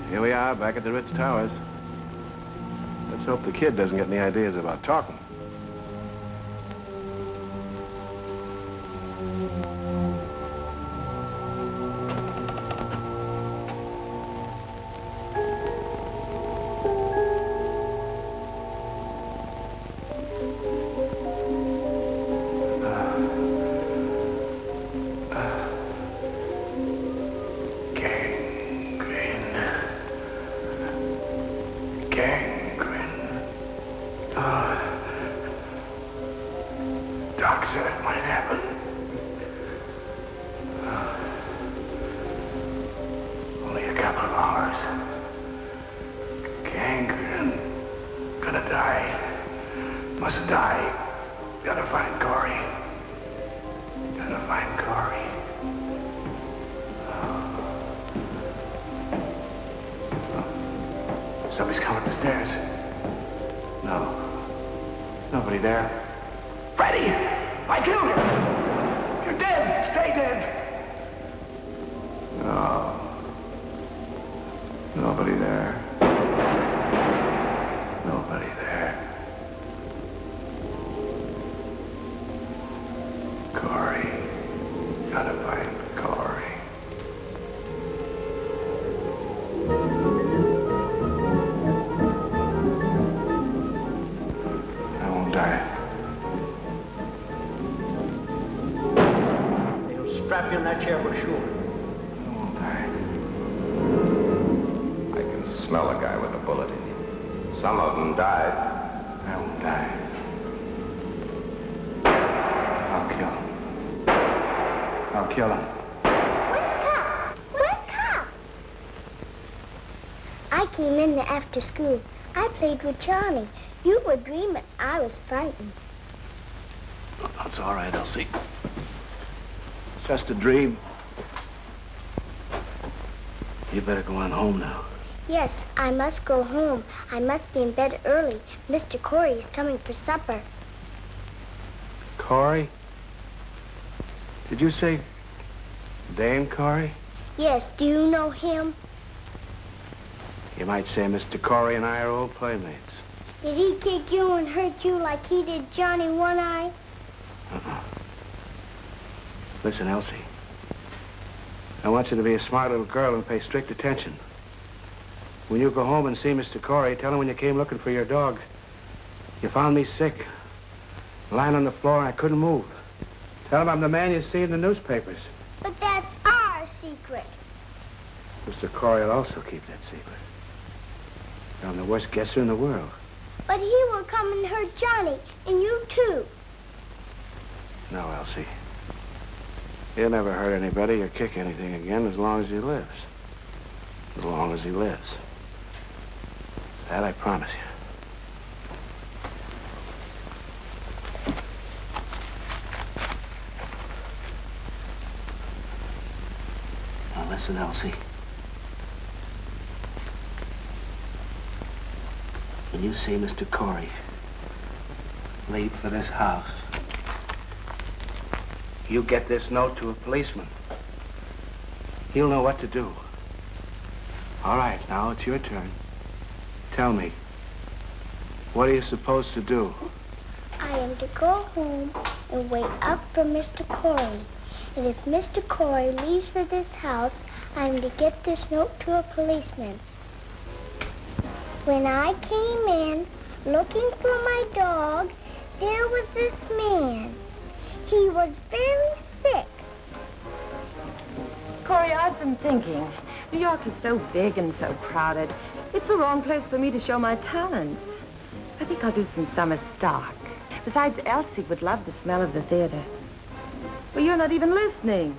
here we are back at the Ritz Towers. Let's hope the kid doesn't get any ideas about talking. Somebody's coming up the stairs. No. Nobody there. Freddie! I killed him! You're dead! Stay dead! No. Nobody there. Nobody there. Cory. Gotta find Cory. I won't die. They'll strap you in that chair for sure. I won't die. I can smell a guy with a bullet in him. Some of them died. I won't die. I'll kill him. I'll kill him. Wake up! I came in there after school. I played with Johnny. You were dreaming. I was frightened. That's all right, Elsie. It's just a dream. You better go on home now. Yes, I must go home. I must be in bed early. Mr. Cory is coming for supper. Cory? Did you say Dane Cory? Yes, do you know him? You might say Mr. Cory and I are old playmates. Did he kick you and hurt you like he did Johnny One Eye? Listen, Elsie. I want you to be a smart little girl and pay strict attention. When you go home and see Mr. Cory, tell him when you came looking for your dog, you found me sick, lying on the floor, and I couldn't move. Tell him I'm the man you see in the newspapers. But that's our secret. Mr. Cory will also keep that secret. I'm the worst guesser in the world. But he will come and hurt Johnny, and you too. No, Elsie. He'll never hurt anybody or kick anything again as long as he lives. As long as he lives. That I promise you. Now listen, Elsie. When you see Mr. Cory leave for this house, you get this note to a policeman. He'll know what to do. All right, now it's your turn. Tell me, what are you supposed to do? I am to go home and wait up for Mr. Cory. And if Mr. Cory leaves for this house, I am to get this note to a policeman. When I came in looking for my dog, there was this man. He was very sick. Cory, I've been thinking. New York is so big and so crowded. It's the wrong place for me to show my talents. I think I'll do some summer stock. Besides, Elsie would love the smell of the theater. Well, you're not even listening.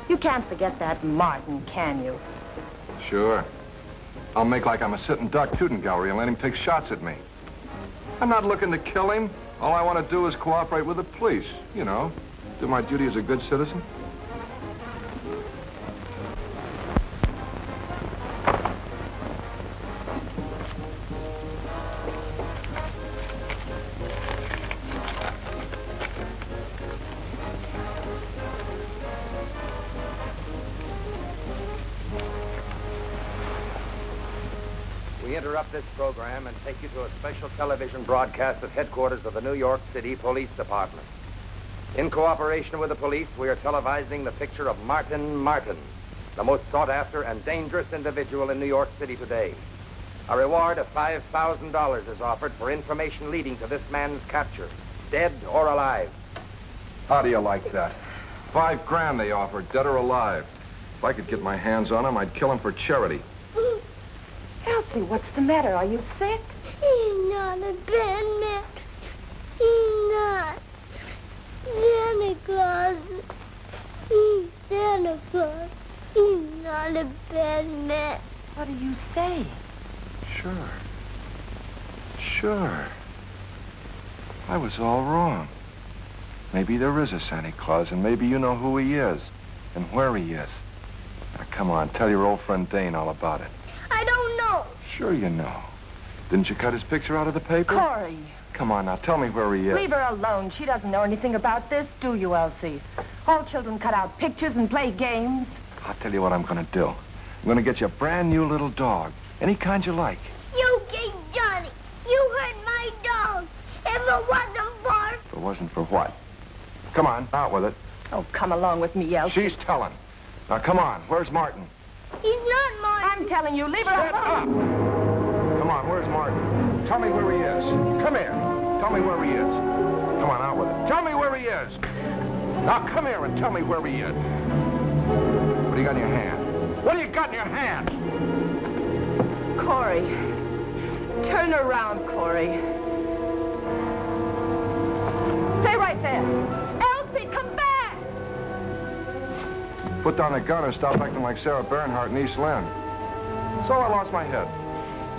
You can't forget that Martin, can you? Sure. I'll make like I'm a sitting duck tooting gallery and let him take shots at me. I'm not looking to kill him. All I want to do is cooperate with the police. You know, do my duty as a good citizen. We interrupt this program and take you to a special television broadcast at headquarters of the New York City Police Department. In cooperation with the police, we are televising the picture of Martin, the most sought-after and dangerous individual in New York City today. A reward of $5,000 is offered for information leading to this man's capture, dead or alive. How do you like that? $5 grand they offered, dead or alive. If I could get my hands on him, I'd kill him for charity. Elsie, what's the matter? Are you sick? He's not a bad man. He's not. Santa Claus. He's Santa Claus. He's not a bad man. What do you say? Sure. I was all wrong. Maybe there is a Santa Claus, and maybe you know who he is and where he is. Now, come on, tell your old friend Dane all about it. I don't know. Sure you know. Didn't you cut his picture out of the paper? Cory, Come on now, tell me where he is. Leave her alone. She doesn't know anything about this, do you, Elsie? All children cut out pictures and play games. I'll tell you what I'm gonna do. I'm gonna get you a brand new little dog. Any kind you like. You gave Johnny. You hurt my dog. If it wasn't for... If it wasn't for what? Come on, out with it. Oh, come along with me, Elsie. She's telling. Now, come on. Where's Martin? He's not Martin. I'm telling you, leave her Shut alone. up! Come on, where's Martin? Tell me where he is. Come here. Tell me where he is. Come on, out with it. Tell me where he is. Now, come here and tell me where he is. What do you got in your hand? What do you got in your hand? Cory. Turn around, Cory. Stay right there. Elsie, come back! Put down the gun and stop acting like Sarah Bernhardt in East Lynne. So I lost my head.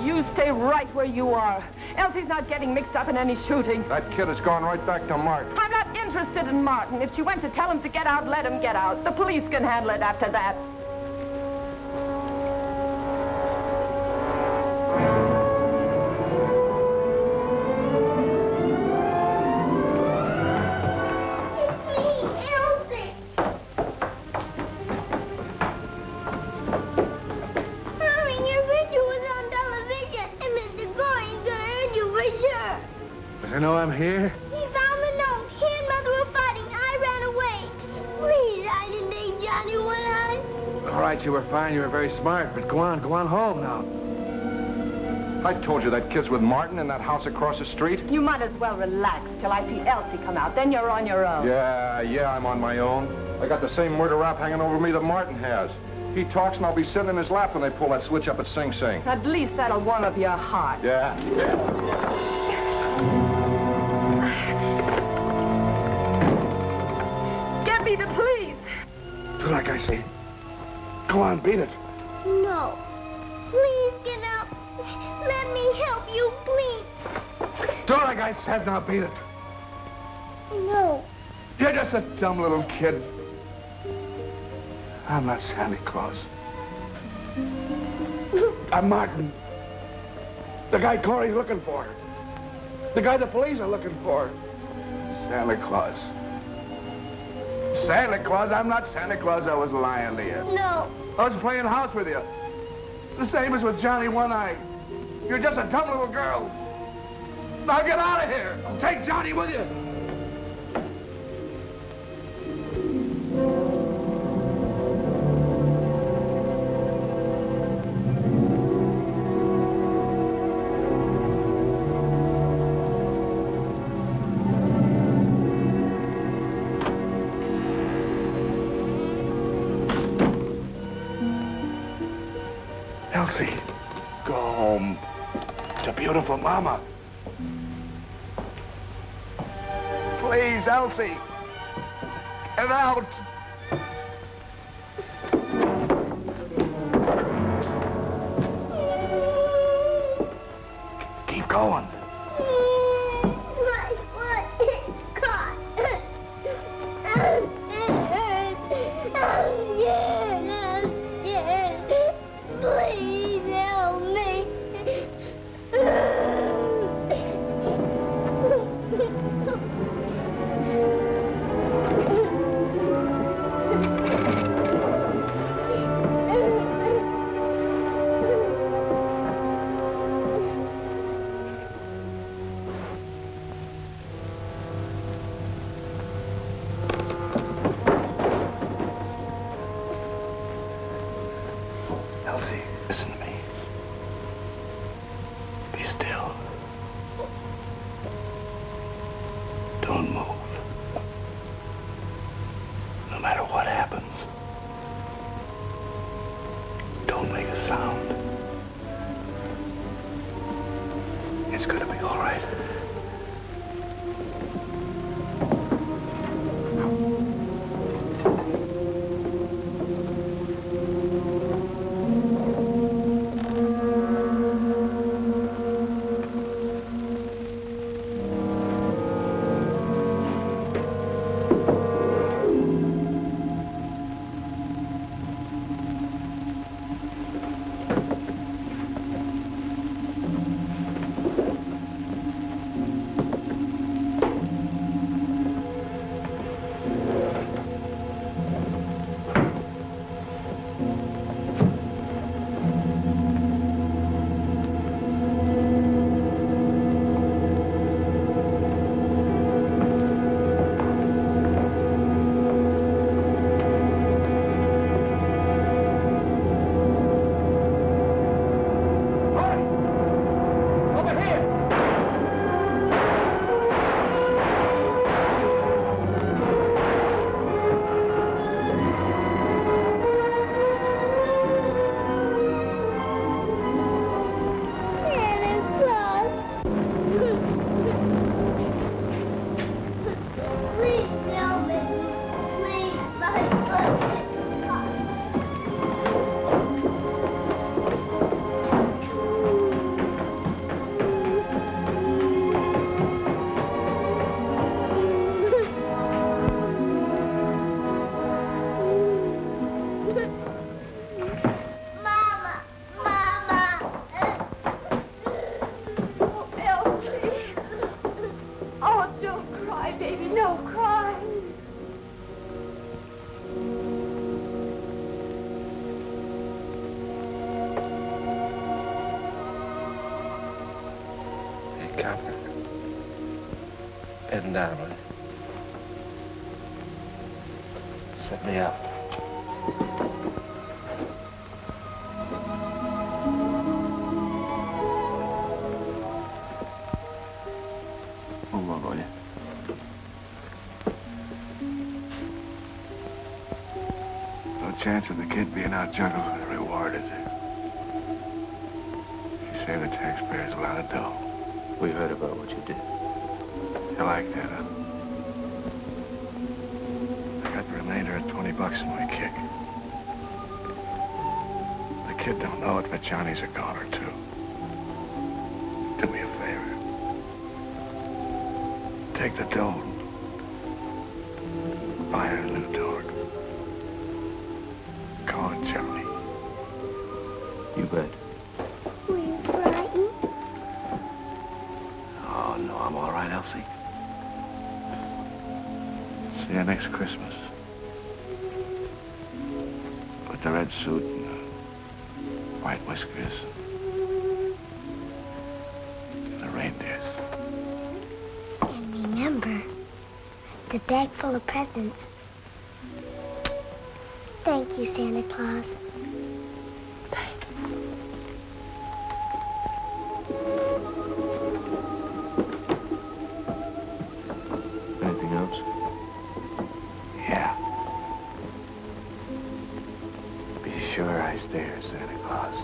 You stay right where you are. Elsie's not getting mixed up in any shooting. That kid has gone right back to Martin. I'm not interested in Martin. If she went to tell him to get out, let him get out. The police can handle it after that. Does he know I'm here? He found the note. He and Mother were fighting. I ran away. Please, I didn't think Johnny would hide. All right, you were fine. You were very smart. But go on home now. I told you that kid's with Martin in that house across the street. You might as well relax till I see Elsie come out. Then you're on your own. Yeah, I'm on my own. I got the same murder rap hanging over me that Martin has. He talks and I'll be sitting in his lap when they pull that switch up at Sing Sing. At least that'll warm up your heart. Yeah. Get me the police. Do like I say. Go on, beat it. No. Please get up. Let me help you, please. Do like I said, now beat it. No. You're just a dumb little kid. I'm not Santa Claus. I'm Martin. The guy Cory's looking for. The guy the police are looking for. Santa Claus. Santa Claus? I'm not Santa Claus. I was lying to you. No. I was playing house with you. The same as with Johnny One Eye. You're just a dumb little girl. Now get out of here. Take Johnny with you. Elsie, go home to beautiful Mama. Please, Elsie, get out. Keep going. My foot is caught. I'm scared. Please help me. Elsie, listen to me. Be still. Don't move. No matter what happens, don't make a sound. It's gonna be all right. Copper. Heading down, will you? Set me up. Move on, will you? No chance of the kid being out jungle for the reward, is there? You saved the taxpayers a lot of dough. We heard about what you did. You like that, huh? I got the remainder of $20 in my kick. The kid don't know it, but Johnny's a goner, too. Do me a favor. Take the dough. Buy her a new dog. Call it Johnny. You bet. Were you frightened? Oh, no, I'm all right, Elsie. See you next Christmas. With the red suit and the white whiskers. And the reindeers. And remember, the bag full of presents. Thank you, Santa Claus. Anything else? Yeah. Be sure I stare, Santa Claus.